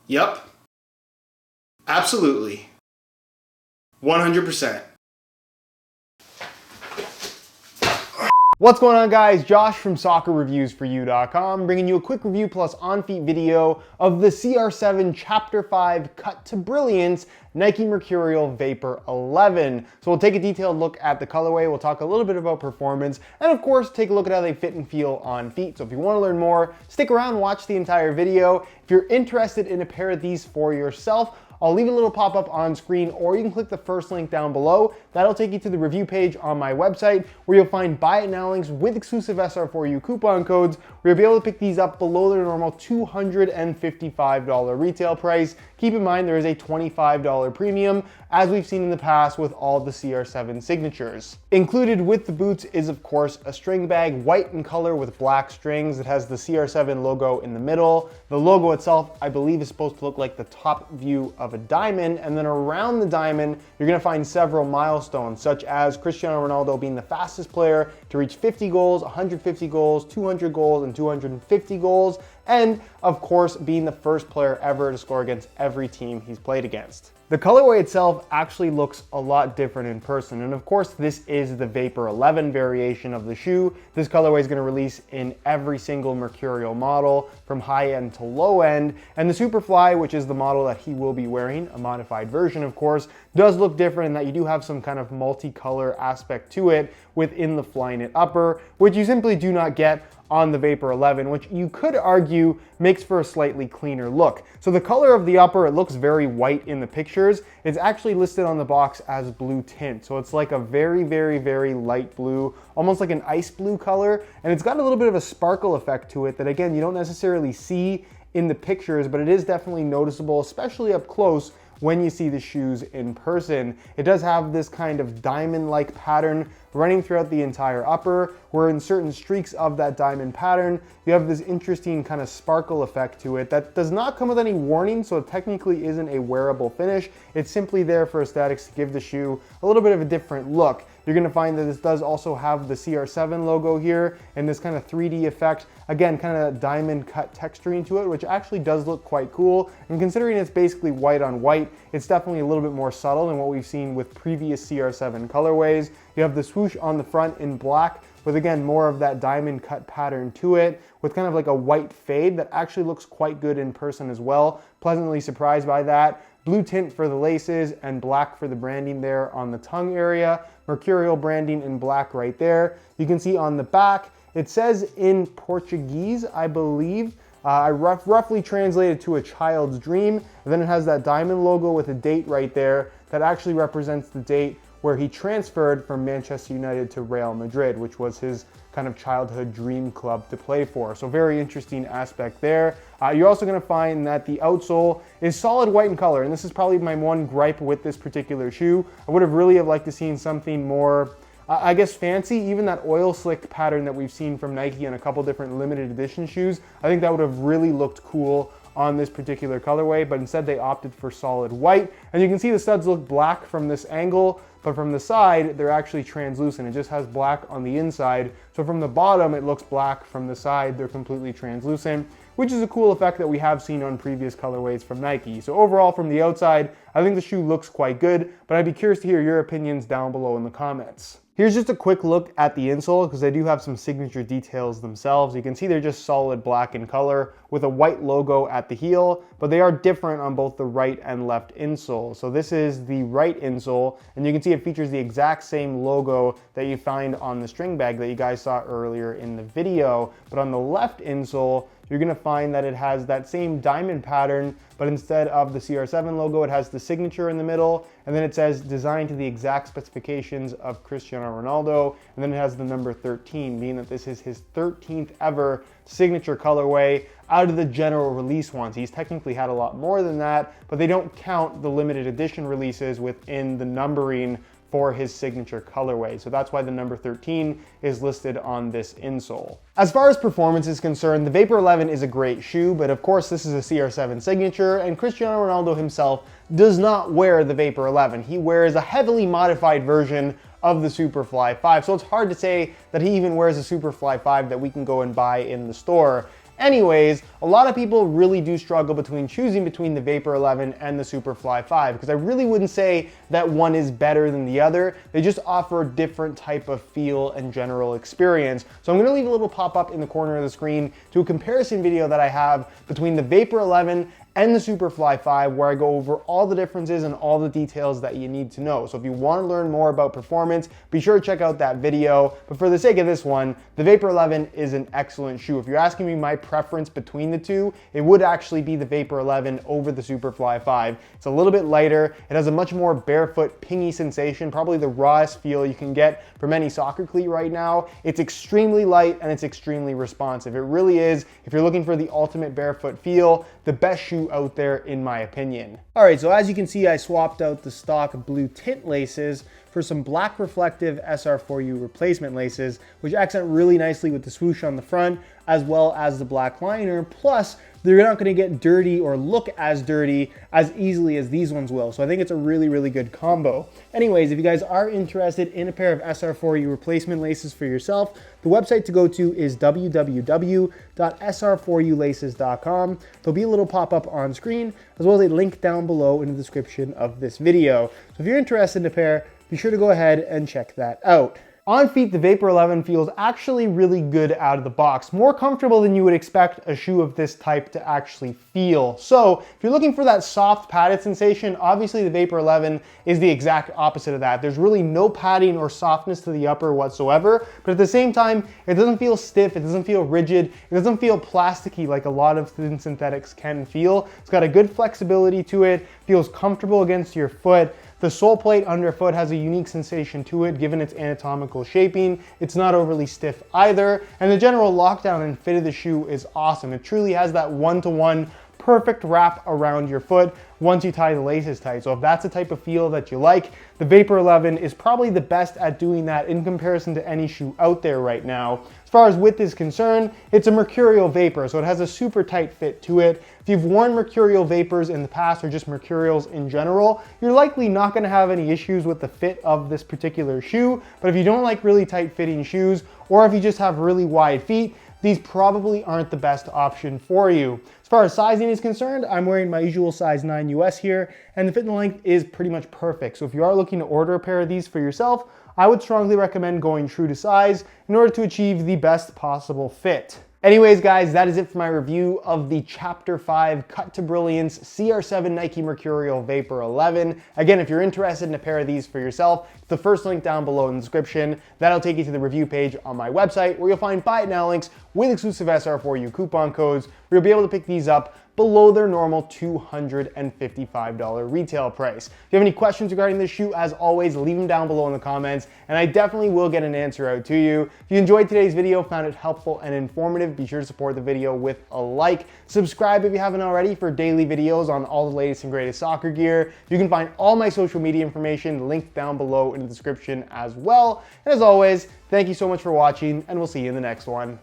Yep. Absolutely. 100%. What's going on, guys? Josh from soccerreviewsforyou.com bringing you a quick review plus on-feet video of the CR7 Chapter 5 Cut to Brilliance Nike Mercurial Vapor 11. So we'll take a detailed look at the colorway, we'll talk a little bit about performance, and of course take a look at how they fit and feel on feet. So if you want to learn more, stick around, watch the entire video. If you're interested in a pair of these for yourself, I'll leave a little pop-up on screen, or you can click the first link down below. That'll take you to the review page on my website, where you'll find buy it now links with exclusive SR4U coupon codes, where you'll be able to pick these up below their normal $255 retail price. Keep in mind there is a $25 premium, as we've seen in the past with all the CR7 signatures. Included with the boots is, of course, a string bag, white in color with black strings. It has the CR7 logo in the middle. The logo itself, I believe, is supposed to look like the top view of a diamond, and then around the diamond, you're gonna find several milestones, such as Cristiano Ronaldo being the fastest player to reach 50 goals, 150 goals, 200 goals, and 250 goals, and of course, being the first player ever to score against every team he's played against. The colorway itself actually looks a lot different in person, and of course this is the Vapor 11 variation of the shoe. This colorway is going to release in every single Mercurial model, from high end to low end, and the Superfly, which is the model that he will be wearing, a modified version of course, does look different in that you do have some kind of multicolor aspect to it within the Flyknit upper, which you simply do not get on the Vapor 11, which you could argue makes for a slightly cleaner look. So the color of the upper, it looks very white in the pictures. It's actually listed on the box as blue tint. So it's like a very, very, very light blue, almost like an ice blue color. And it's got a little bit of a sparkle effect to it that, again, you don't necessarily see in the pictures, but it is definitely noticeable, especially up close when you see the shoes in person. It does have this kind of diamond-like pattern running throughout the entire upper, where in certain streaks of that diamond pattern, you have this interesting kind of sparkle effect to it that does not come with any warning, so it technically isn't a wearable finish. It's simply there for aesthetics to give the shoe a little bit of a different look. You're gonna find that this does also have the CR7 logo here and this kind of 3D effect. Again, kind of diamond cut texturing to it, which actually does look quite cool. And considering it's basically white on white, it's definitely a little bit more subtle than what we've seen with previous CR7 colorways. You have the swoosh on the front in black, with again more of that diamond cut pattern to it, with kind of like a white fade that actually looks quite good in person as well. Pleasantly surprised by that. Blue tint for the laces and black for the branding there on the tongue area. Mercurial branding in black right there. You can see on the back, it says in Portuguese, I believe. I roughly translated to a child's dream. And then it has that diamond logo with a date right there that actually represents the date where he transferred from Manchester United to Real Madrid, which was his kind of childhood dream club to play for. So very interesting aspect there. You're also gonna find that the outsole is solid white in color, and this is probably my one gripe with this particular shoe. I would have really liked to see something more, I guess, fancy. Even that oil slick pattern that we've seen from Nike in a couple different limited edition shoes, I think that would have really looked cool on this particular colorway, but instead they opted for solid white. And you can see the studs look black from this angle, but from the side, they're actually translucent. It just has black on the inside. So from the bottom, it looks black. From the side, they're completely translucent, which is a cool effect that we have seen on previous colorways from Nike. So overall, from the outside, I think the shoe looks quite good, but I'd be curious to hear your opinions down below in the comments. Here's just a quick look at the insole, because they do have some signature details themselves. You can see they're just solid black in color with a white logo at the heel, but they are different on both the right and left insole. So this is the right insole, and you can see it features the exact same logo that you find on the string bag that you guys saw earlier in the video. But on the left insole, you're gonna find that it has that same diamond pattern, but instead of the CR7 logo, it has the signature in the middle, and then it says designed to the exact specifications of Cristiano Ronaldo, and then it has the number 13, meaning that this is his 13th ever signature colorway out of the general release ones. He's technically had a lot more than that, but they don't count the limited edition releases within the numbering for his signature colorway. So that's why the number 13 is listed on this insole. As far as performance is concerned, the Vapor 11 is a great shoe, but of course this is a CR7 signature, and Cristiano Ronaldo himself does not wear the Vapor 11. He wears a heavily modified version of the Superfly 5, so it's hard to say that he even wears a Superfly 5 that we can go and buy in the store. Anyways, a lot of people really do struggle between choosing between the Vapor 11 and the Superfly 5, because I really wouldn't say that one is better than the other. They just offer a different type of feel and general experience. So I'm gonna leave a little pop-up in the corner of the screen to a comparison video that I have between the Vapor 11 and the Superfly 5, where I go over all the differences and all the details that you need to know. So if you want to learn more about performance, be sure to check out that video. But for the sake of this one, the Vapor 11 is an excellent shoe. If you're asking me my preference between the two, it would actually be the Vapor 11 over the Superfly 5. It's a little bit lighter. It has a much more barefoot, pingy sensation, probably the rawest feel you can get from any soccer cleat right now. It's extremely light and it's extremely responsive. It really is, if you're looking for the ultimate barefoot feel, the best shoe out there in my opinion. All right, so as you can see, I swapped out the stock blue tint laces for some black reflective SR4U replacement laces, which accent really nicely with the swoosh on the front, as well as the black liner. Plus, they're not gonna get dirty or look as dirty as easily as these ones will. So I think it's a really, really good combo. Anyways, if you guys are interested in a pair of SR4U replacement laces for yourself, the website to go to is www.sr4ulaces.com. There'll be a little pop-up on screen, as well as a link down below in the description of this video. So if you're interested in a pair, be sure to go ahead and check that out. On feet, the Vapor 11 feels actually really good out of the box, more comfortable than you would expect a shoe of this type to actually feel. So if you're looking for that soft padded sensation, obviously the Vapor 11 is the exact opposite of that. There's really no padding or softness to the upper whatsoever, but at the same time, it doesn't feel stiff, it doesn't feel rigid, it doesn't feel plasticky like a lot of thin synthetics can feel. It's got a good flexibility to it, feels comfortable against your foot. The sole plate underfoot has a unique sensation to it given its anatomical shaping. It's not overly stiff either, and the general lockdown and fit of the shoe is awesome. It truly has that one-to-one perfect wrap around your foot once you tie the laces tight. So if that's the type of feel that you like, the Vapor 11 is probably the best at doing that in comparison to any shoe out there right now. As far as width is concerned, it's a Mercurial Vapor, so it has a super tight fit to it. If you've worn Mercurial Vapors in the past or just Mercurials in general, you're likely not gonna have any issues with the fit of this particular shoe. But if you don't like really tight fitting shoes, or if you just have really wide feet, these probably aren't the best option for you. As far as sizing is concerned, I'm wearing my usual size 9 US here, and the fit and length is pretty much perfect. So if you are looking to order a pair of these for yourself, I would strongly recommend going true to size in order to achieve the best possible fit. Anyways, guys, that is it for my review of the Chapter 5 Cut to Brilliance CR7 Nike Mercurial Vapor 11. Again, if you're interested in a pair of these for yourself, the first link down below in the description. That'll take you to the review page on my website, where you'll find buy it now links with exclusive SR4U coupon codes, where you'll be able to pick these up below their normal $255 retail price. If you have any questions regarding this shoe, as always, leave them down below in the comments, and I definitely will get an answer out to you. If you enjoyed today's video, found it helpful and informative, be sure to support the video with a like. Subscribe if you haven't already for daily videos on all the latest and greatest soccer gear. You can find all my social media information linked down below in the description as well. And as always, thank you so much for watching, and we'll see you in the next one.